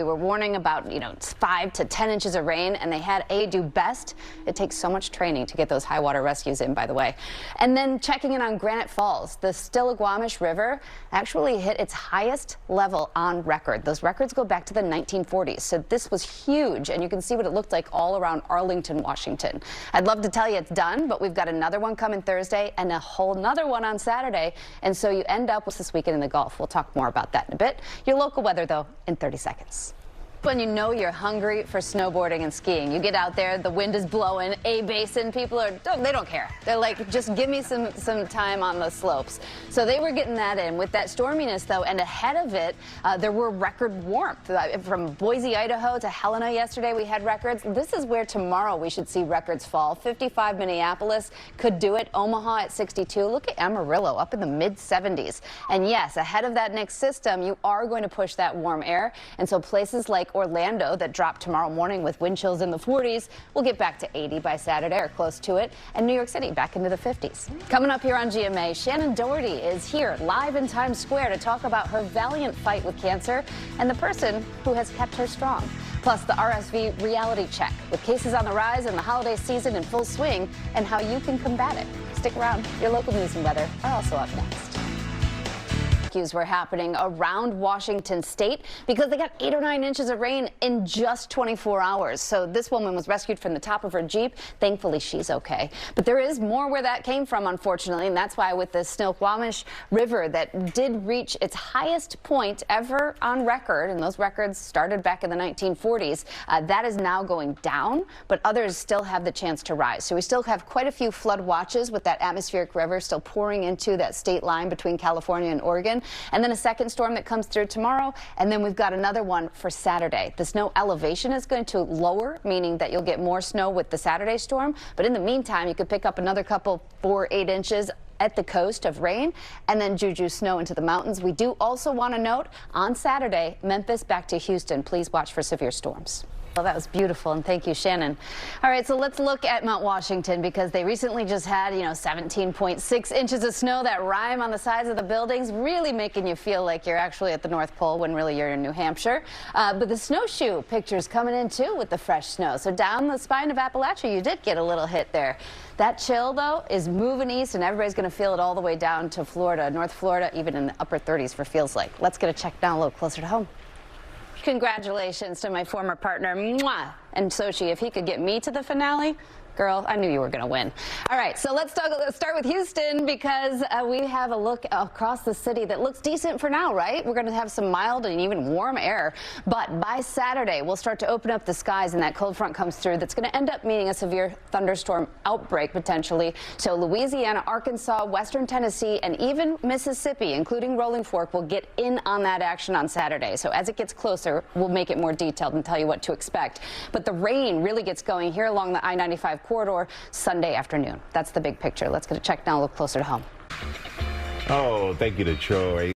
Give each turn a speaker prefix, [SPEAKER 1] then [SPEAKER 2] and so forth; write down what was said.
[SPEAKER 1] We were warning about, 5 to 10 inches of rain, and they had do best. It takes so much training to get those high water rescues in, by the way. And then checking in on Granite Falls, the Stillaguamish River actually hit its highest level on record. Those records go back to the 1940s, so this was huge, and you can see what it looked like all around Arlington, Washington. I'd love to tell you it's done, but we've got another one coming Thursday and a whole nother one on Saturday, and so you end up with this weekend in the Gulf. We'll talk more about that in a bit. Your local weather, though, in 30 seconds. When you know you're hungry for snowboarding and skiing, you get out there, the wind is blowing, A-Basin, people they don't care. They're like, just give me some time on the slopes. So they were getting that in. With that storminess, though, and ahead of it, there were record warmth. From Boise, Idaho to Helena yesterday, we had records. This is where tomorrow we should see records fall. 55 Minneapolis could do it. Omaha at 62. Look at Amarillo up in the mid-70s. And yes, ahead of that next system, you are going to push that warm air. And so places like Orlando that drop tomorrow morning with wind chills in the 40s will get back to 80 by Saturday or close to it, and New York City back into the 50s. Coming up here on GMA, Shannon Doherty is here live in Times Square to talk about her valiant fight with cancer and the person who has kept her strong. Plus the RSV reality check with cases on the rise and the holiday season in full swing and how you can combat it. Stick around. Your local news and weather are also up next. Rescues were happening around Washington state because they got 8 or 9 inches of rain in just 24 hours. So this woman was rescued from the top of her Jeep. Thankfully, she's okay. But there is more where that came from, unfortunately, and that's why with the Stillaguamish River that did reach its highest point ever on record, and those records started back in the 1940s, that is now going down, but others still have the chance to rise. So we still have quite a few flood watches with that atmospheric river still pouring into that state line between California and Oregon. And then a second storm that comes through tomorrow, and then we've got another one for Saturday. The snow elevation is going to lower, meaning that you'll get more snow with the Saturday storm, but in the meantime, you could pick up another couple 4-8 inches at the coast of rain, and then juju snow into the mountains. We do also want to note on Saturday, Memphis back to Houston. Please watch for severe storms. Well, that was beautiful, and thank you, Shannon. All right, so let's look at Mount Washington because they recently just had, 17.6 inches of snow. That rime on the sides of the buildings really making you feel like you're actually at the North Pole when really you're in New Hampshire. But the snowshoe pictures coming in, too, with the fresh snow. So down the spine of Appalachia, you did get a little hit there. That chill, though, is moving east, and everybody's going to feel it all the way down to Florida, North Florida, even in the upper 30s for feels like. Let's get a check down a little closer to home. Congratulations to my former partner, mwah, and Sochi. If he could get me to the finale, girl, I knew you were going to win. All right, so let's start with Houston because we have a look across the city that looks decent for now, right? We're going to have some mild and even warm air, but by Saturday, we'll start to open up the skies and that cold front comes through. That's going to end up meaning a severe thunderstorm outbreak potentially. So Louisiana, Arkansas, Western Tennessee, and even Mississippi, including Rolling Fork, will get in on that action on Saturday. So as it gets closer, we'll make it more detailed and tell you what to expect. But the rain really gets going here along the I-95 corridor Sunday afternoon. That's the big picture. Let's get a check now a little closer to home.
[SPEAKER 2] Oh, thank you to Troy.